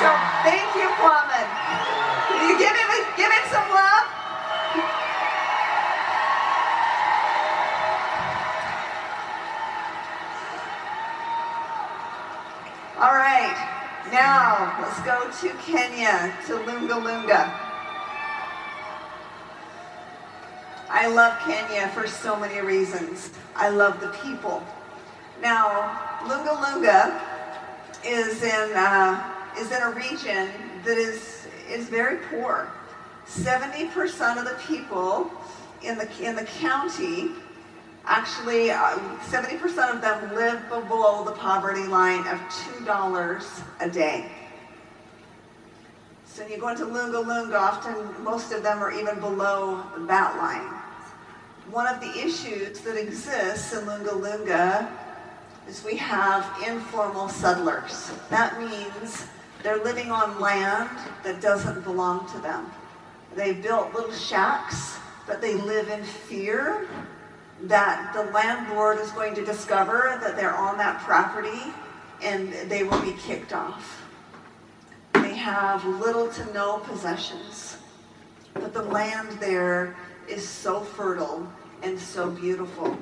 So thank you, Kwame. You give him some love. All right, now let's go to Kenya, to Lunga Lunga. I love Kenya for so many reasons. I love the people. Now, Lunga Lunga is in a region that is very poor. 70% of the people in the county, actually 70% of them live below the poverty line of $2 a day. So when you go into Lunga Lunga, often most of them are even below that line. One of the issues that exists in Lunga Lunga is we have informal settlers. That means they're living on land that doesn't belong to them. They built little shacks, but they live in fear that the landlord is going to discover that they're on that property and they will be kicked off. They have little to no possessions, but the land there is so fertile and so beautiful.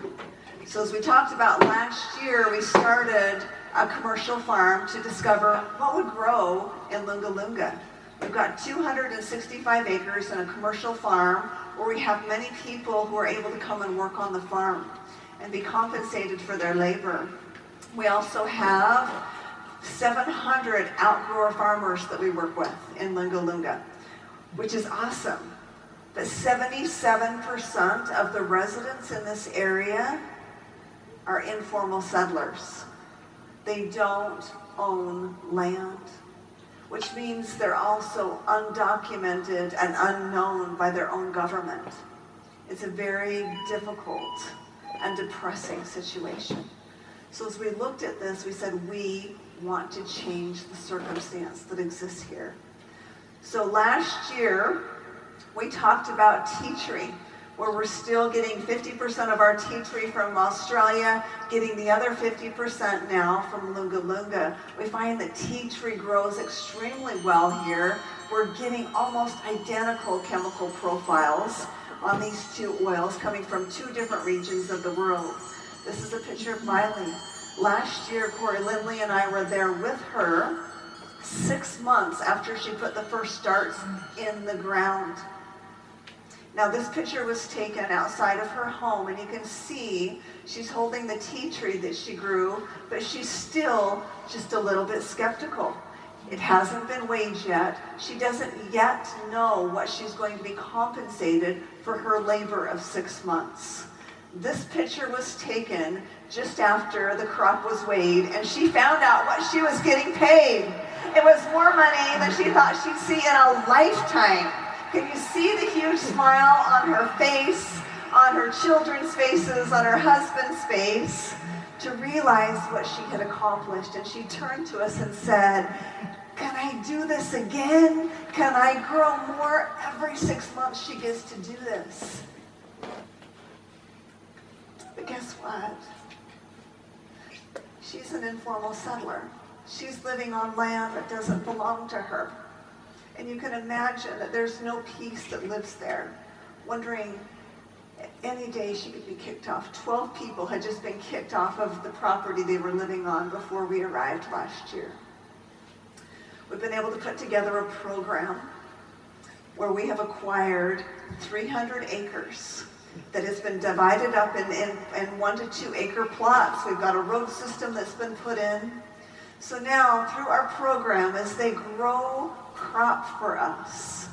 So as we talked about last year, we started a commercial farm to discover what would grow in Lunga Lunga. We've got 265 acres in a commercial farm where we have many people who are able to come and work on the farm and be compensated for their labor. We also have 700 outgrower farmers that we work with in Lunga Lunga, which is awesome. But 77% of the residents in this area are informal settlers. They don't own land, which means they're also undocumented and unknown by their own government. It's a very difficult and depressing situation. So as we looked at this, we said we want to change the circumstance that exists here. So last year, we talked about tea tree, where we're still getting 50% of our tea tree from Australia, getting the other 50% now from Lunga Lunga. We find that tea tree grows extremely well here. We're getting almost identical chemical profiles on these two oils coming from two different regions of the world. This is a picture of Miley. Last year, Corey Lindley and I were there with her 6 months after she put the first starts in the ground. Now this picture was taken outside of her home, and you can see she's holding the tea tree that she grew, but she's still just a little bit skeptical. It hasn't been weighed yet. She doesn't yet know what she's going to be compensated for her labor of 6 months. This picture was taken just after the crop was weighed, and she found out what she was getting paid. It was more money than she thought she'd see in a lifetime. Can you see the huge smile on her face, on her children's faces, on her husband's face, to realize what she had accomplished? And she turned to us and said, "Can I do this again? Can I grow more? Every 6 months she gets to do this." But guess what? She's an informal settler. She's living on land that doesn't belong to her. And you can imagine that there's no peace that lives there, wondering any day she could be kicked off. 12 people had just been kicked off of the property they were living on before we arrived last year. We've been able to put together a program where we have acquired 300 acres that has been divided up in 1 to 2 acre plots. We've got a road system that's been put in. So now, through our program, as they grow crop for us,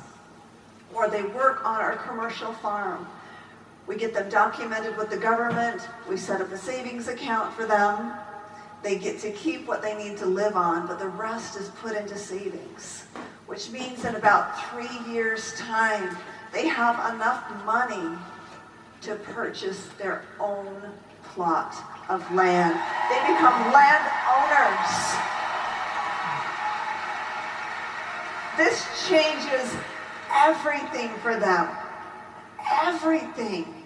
or they work on our commercial farm, we get them documented with the government. We set up a savings account for them. They get to keep what they need to live on, but the rest is put into savings, which means in about 3 years' time, they have enough money to purchase their own plot of land. They become landowners. This changes everything for them. Everything.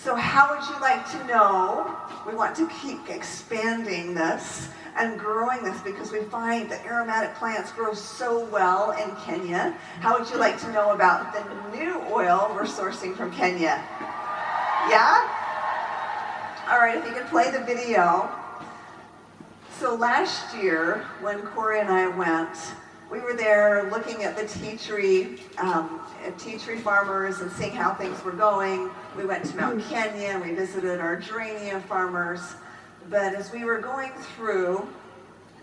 So how would you like to know? We want to keep expanding this and growing this because we find that aromatic plants grow so well in Kenya. How would you like to know about the new oil we're sourcing from Kenya? Yeah? All right, if you could play the video. So last year, when Corey and I went, we were there looking at the tea tree farmers and seeing how things were going. We went to Mount Kenya and we visited our geranium farmers. But as we were going through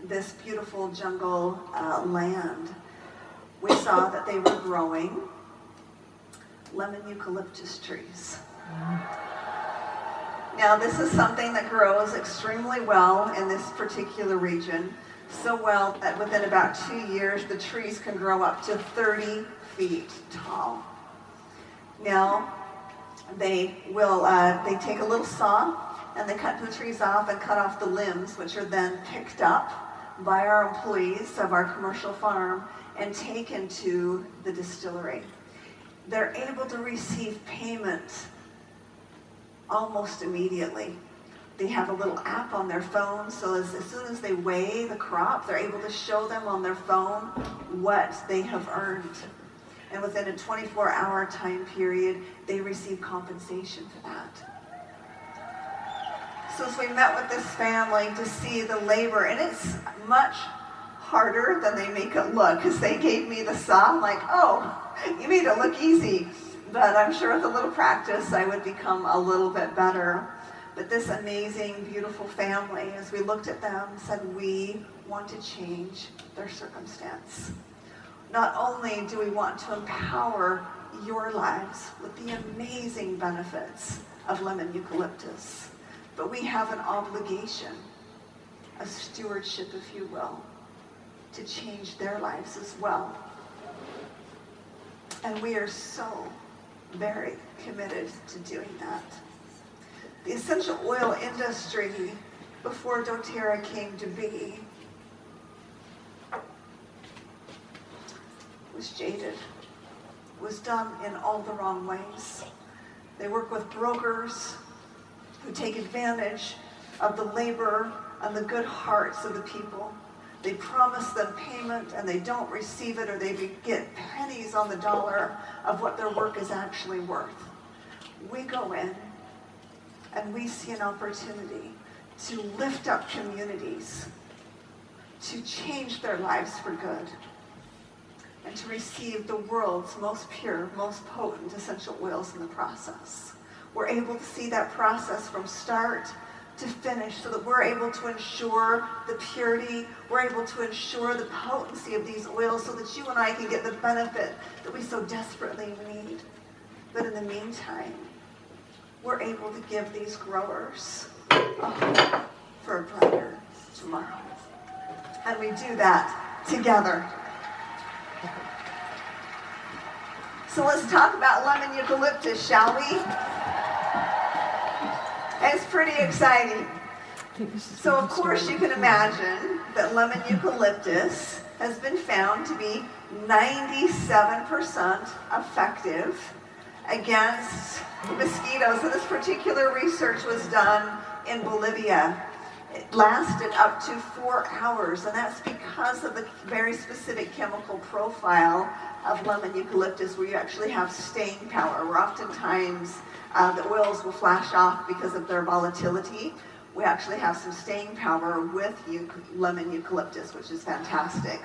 this beautiful jungle land, we saw that they were growing lemon eucalyptus trees. Now, this is something that grows extremely well in this particular region. So well that within about 2 years, the trees can grow up to 30 feet tall. Now, they take a little saw and they cut the trees off and cut off the limbs, which are then picked up by our employees of our commercial farm and taken to the distillery. They're able to receive payment almost immediately. They have a little app on their phone, so as soon as they weigh the crop, they're able to show them on their phone what they have earned. And within a 24-hour time period, they receive compensation for that. So as we met with this family to see the labor, and it's much harder than they make it look, because they gave me the saw, I'm like, oh, you made it look easy. But I'm sure with a little practice, I would become a little bit better. But this amazing, beautiful family, as we looked at them, said, we want to change their circumstance. Not only do we want to empower your lives with the amazing benefits of lemon eucalyptus, but we have an obligation, a stewardship, if you will, to change their lives as well. And we are so very committed to doing that. The essential oil industry, before doTERRA came to be, was jaded, was done in all the wrong ways. They work with brokers who take advantage of the labor and the good hearts of the people. They promise them payment and they don't receive it, or they get pennies on the dollar of what their work is actually worth. We go in and we see an opportunity to lift up communities, to change their lives for good, and to receive the world's most pure, most potent essential oils in the process. We're able to see that process from start to finish so that we're able to ensure the purity, we're able to ensure the potency of these oils so that you and I can get the benefit that we so desperately need. But in the meantime, we're able to give these growers a hope for a brighter tomorrow. And we do that together. So let's talk about lemon eucalyptus, shall we? It's pretty exciting. So of course you can imagine that lemon eucalyptus has been found to be 97% effective against mosquitoes. So this particular research was done in Bolivia. It lasted up to 4 hours, and that's because of the very specific chemical profile of lemon eucalyptus, where you actually have staying power, where oftentimes the oils will flash off because of their volatility. We actually have some staying power with lemon eucalyptus, which is fantastic.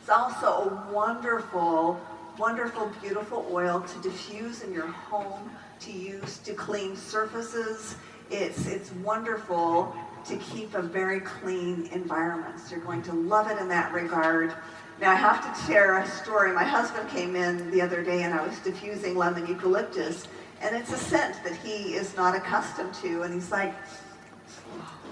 It's also a wonderful, wonderful, beautiful oil to diffuse in your home, to use to clean surfaces. It's wonderful to keep a very clean environment. So you're going to love it in that regard. Now I have to share a story. My husband came in the other day and I was diffusing lemon eucalyptus, and it's a scent that he is not accustomed to. And he's like,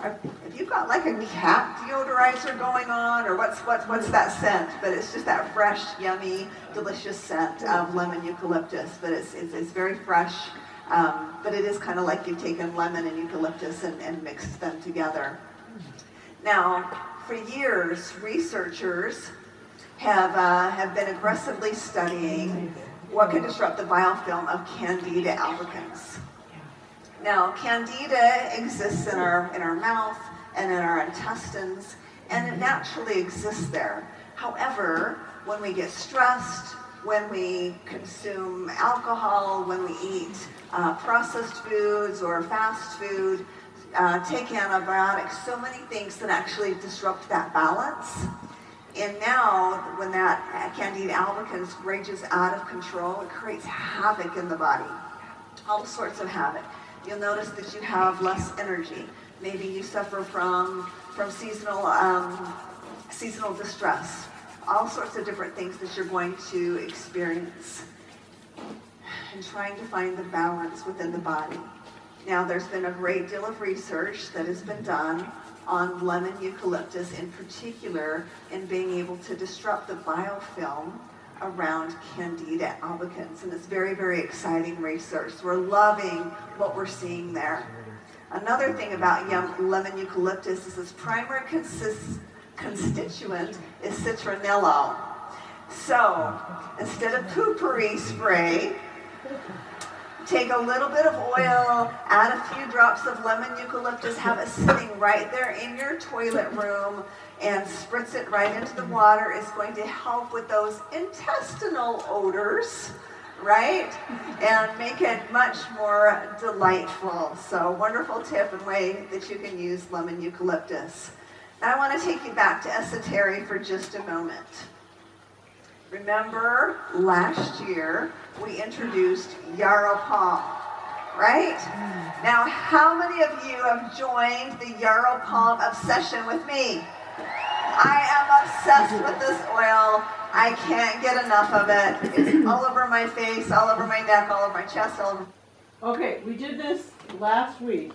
have you got like a cat deodorizer going on, or what's that scent? But it's just that fresh, yummy, delicious scent of lemon eucalyptus. But it's very fresh. But it is kind of like you've taken lemon and eucalyptus and mixed them together. Now, for years, researchers have been aggressively studying what can disrupt the biofilm of Candida albicans. Now, candida exists in our mouth and in our intestines, and it naturally exists there. However, when we get stressed, when we consume alcohol, when we eat processed foods or fast food, take antibiotics, so many things that actually disrupt that balance. And now, when that Candida albicans rages out of control, it creates havoc in the body, all sorts of havoc. You'll notice that you have less energy. Maybe you suffer from seasonal distress, all sorts of different things that you're going to experience. And trying to find the balance within the body. Now, there's been a great deal of research that has been done on lemon eucalyptus in particular in being able to disrupt the biofilm around Candida albicans. And it's very, very exciting research. We're loving what we're seeing there. Another thing about lemon eucalyptus is its primary constituent is citronella. So, instead of poopery spray, take a little bit of oil, add a few drops of lemon eucalyptus, have it sitting right there in your toilet room, and spritz it right into the water. It's going to help with those intestinal odors, right? And make it much more delightful. So, wonderful tip and way that you can use lemon eucalyptus. Now, I want to take you back to esoteric for just a moment. Remember, last year, we introduced yarrow palm, right? Now, how many of you have joined the yarrow palm obsession with me? I am obsessed with this oil. I can't get enough of it. It's all over my face, all over my neck, all over my chest, all over. Okay, we did this last week,